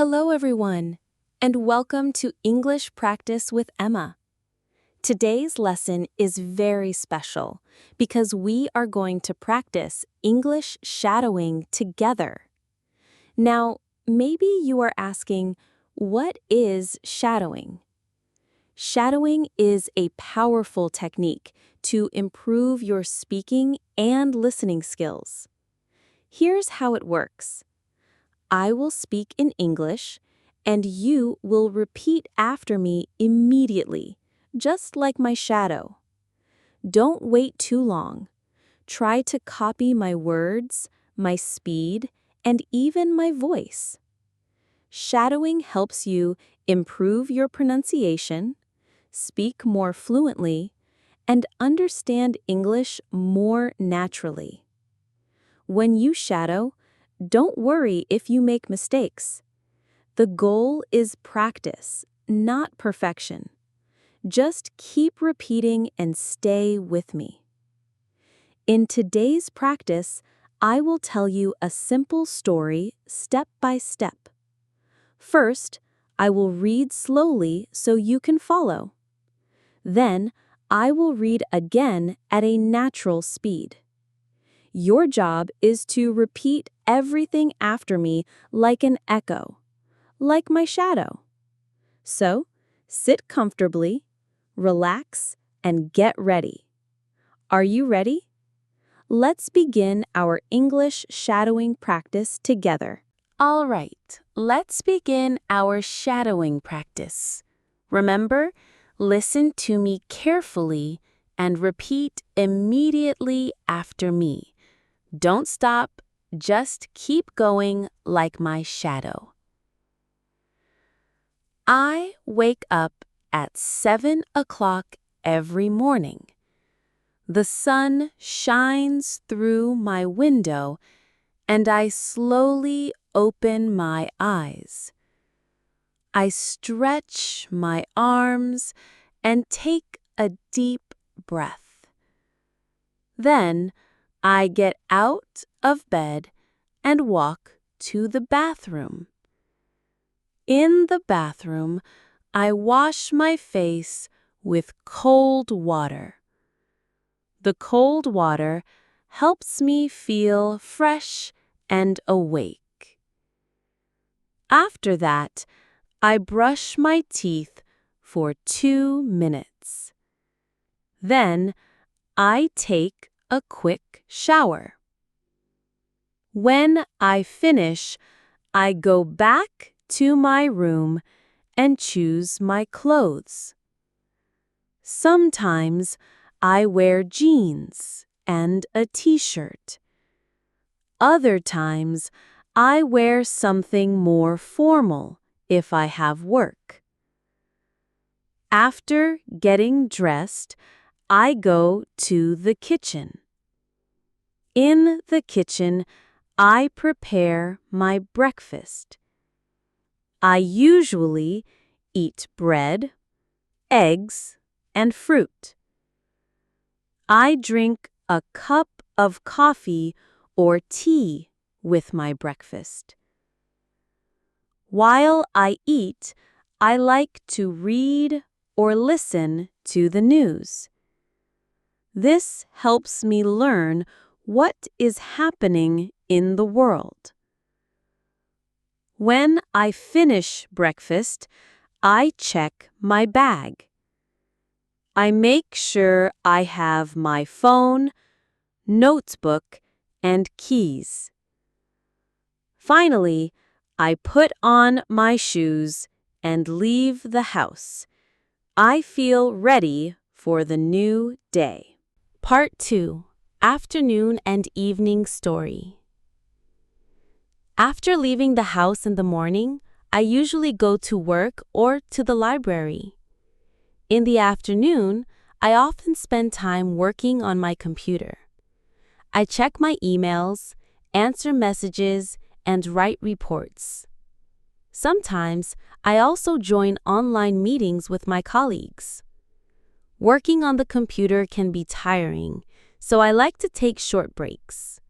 Hello, everyone, and welcome to English Practice with Emma. Today's lesson is very special because we are going to practice English shadowing together. Now, maybe you are asking, what is shadowing? Shadowing is a powerful technique to improve your speaking and listening skills. Here's how it works. I will speak in English, and you will repeat after me immediately, just like my shadow. Don't wait too long. Try to copy my words, my speed, and even my voice. Shadowing helps you improve your pronunciation, speak more fluently, and understand English more naturally. When you shadow, don't worry if you make mistakes. The goal is practice, not perfection. Just keep repeating and stay with me. In today's practice, I will tell you a simple story step by step. First, I will read slowly so you can follow. Then, I will read again at a natural speed. Your job is to repeat everything after me like an echo, like my shadow. So, sit comfortably, relax, and get ready. Are you ready? Let's begin our English shadowing practice together. All right, let's begin our shadowing practice. Remember, listen to me carefully and repeat immediately after me. Don't stop, just keep going like my shadow. I wake up at 7 o'clock every morning. The sun shines through my window, and I slowly open my eyes. I stretch my arms and take a deep breath. Then, I get out of bed and walk to the bathroom. In the bathroom, I wash my face with cold water. The cold water helps me feel fresh and awake. After that, I brush my teeth for 2 minutes. Then, I take a quick shower. When I finish, I go back to my room and choose my clothes. Sometimes I wear jeans and a t-shirt. Other times I wear something more formal if I have work. After getting dressed, I go to the kitchen. In the kitchen, I prepare my breakfast. I usually eat bread, eggs, and fruit. I drink a cup of coffee or tea with my breakfast. While I eat, I like to read or listen to the news. This helps me learn what is happening in the world. When I finish breakfast, I check my bag. I make sure I have my phone, notebook, and keys. Finally, I put on my shoes and leave the house. I feel ready for the new day. Part 2. Afternoon and Evening Story. After leaving the house in the morning, I usually go to work or to the library. In the afternoon, I often spend time working on my computer. I check my emails, answer messages, and write reports. Sometimes, I also join online meetings with my colleagues. Working on the computer can be tiring, so I like to take short breaks.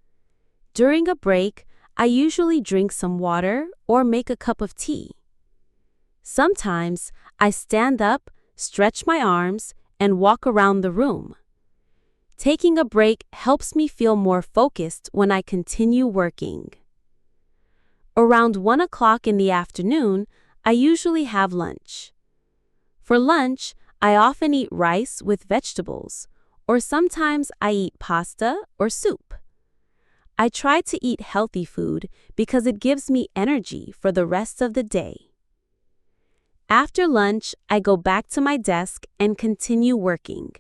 During a break, I usually drink some water or make a cup of tea. Sometimes I stand up, stretch my arms, and walk around the room. Taking a break helps me feel more focused when I continue working. Around 1 o'clock in the afternoon, I usually have lunch. For lunch, I often eat rice with vegetables, or sometimes I eat pasta or soup. I try to eat healthy food because it gives me energy for the rest of the day. After lunch, I go back to my desk and continue working.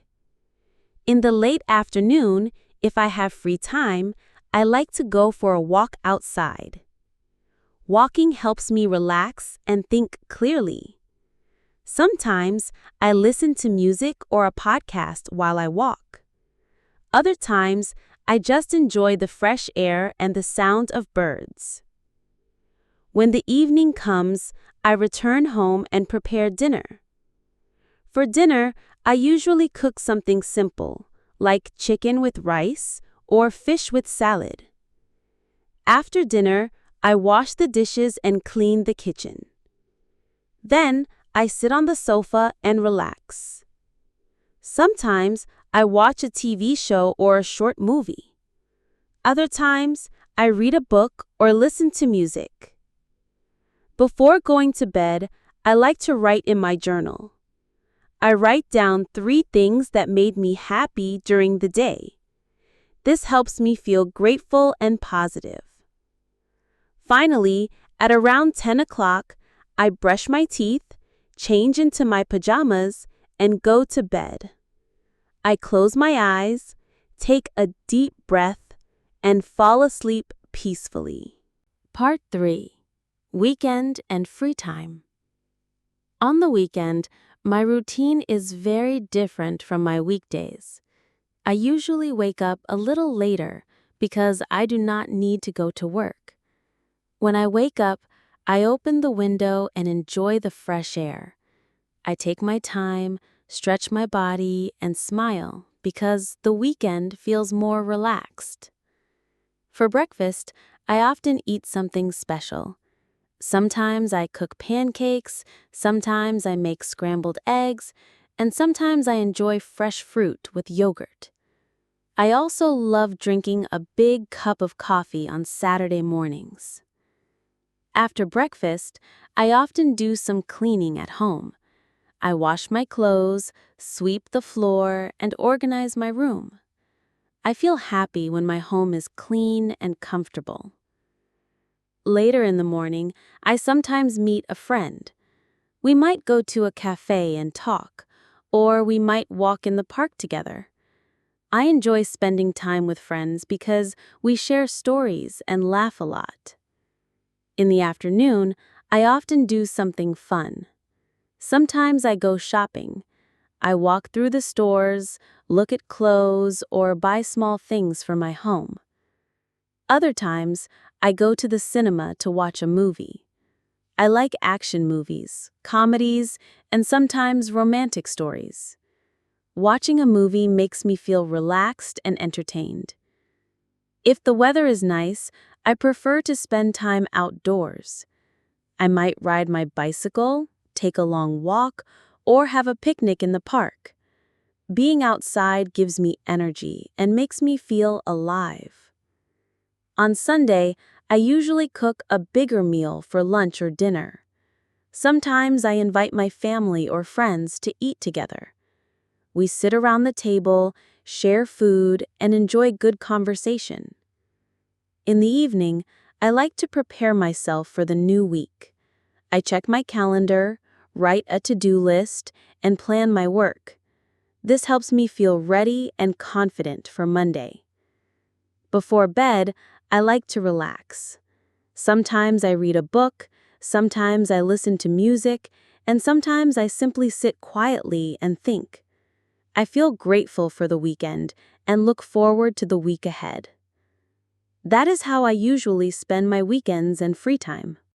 In the late afternoon, if I have free time, I like to go for a walk outside. Walking helps me relax and think clearly. Sometimes I listen to music or a podcast while I walk. Other times, I just enjoy the fresh air and the sound of birds. When the evening comes, I return home and prepare dinner. For dinner, I usually cook something simple, like chicken with rice or fish with salad. After dinner, I wash the dishes and clean the kitchen. Then, I sit on the sofa and relax. Sometimes, I watch a TV show or a short movie. Other times, I read a book or listen to music. Before going to bed, I like to write in my journal. I write down 3 things that made me happy during the day. This helps me feel grateful and positive. Finally, at around 10 o'clock, I brush my teeth, change into my pajamas, and go to bed. I close my eyes, take a deep breath, and fall asleep peacefully. Part 3. Weekend and free time. On the weekend, my routine is very different from my weekdays. I usually wake up a little later because I do not need to go to work. When I wake up, I open the window and enjoy the fresh air. I take my time, stretch my body, and smile because the weekend feels more relaxed. For breakfast, I often eat something special. Sometimes I cook pancakes, sometimes I make scrambled eggs, and sometimes I enjoy fresh fruit with yogurt. I also love drinking a big cup of coffee on Saturday mornings. After breakfast, I often do some cleaning at home. I wash my clothes, sweep the floor, and organize my room. I feel happy when my home is clean and comfortable. Later in the morning, I sometimes meet a friend. We might go to a cafe and talk, or we might walk in the park together. I enjoy spending time with friends because we share stories and laugh a lot. In the afternoon, I often do something fun. Sometimes I go shopping. I walk through the stores, look at clothes, or buy small things for my home. Other times, I go to the cinema to watch a movie. I like action movies, comedies, and sometimes romantic stories. Watching a movie makes me feel relaxed and entertained. If the weather is nice, I prefer to spend time outdoors. I might ride my bicycle, take a long walk, or have a picnic in the park. Being outside gives me energy and makes me feel alive. On Sunday, I usually cook a bigger meal for lunch or dinner. Sometimes I invite my family or friends to eat together. We sit around the table, share food, and enjoy good conversation. In the evening, I like to prepare myself for the new week. I check my calendar, write a to-do list, and plan my work. This helps me feel ready and confident for Monday. Before bed, I like to relax. Sometimes I read a book, sometimes I listen to music, and sometimes I simply sit quietly and think. I feel grateful for the weekend and look forward to the week ahead. That is how I usually spend my weekends and free time.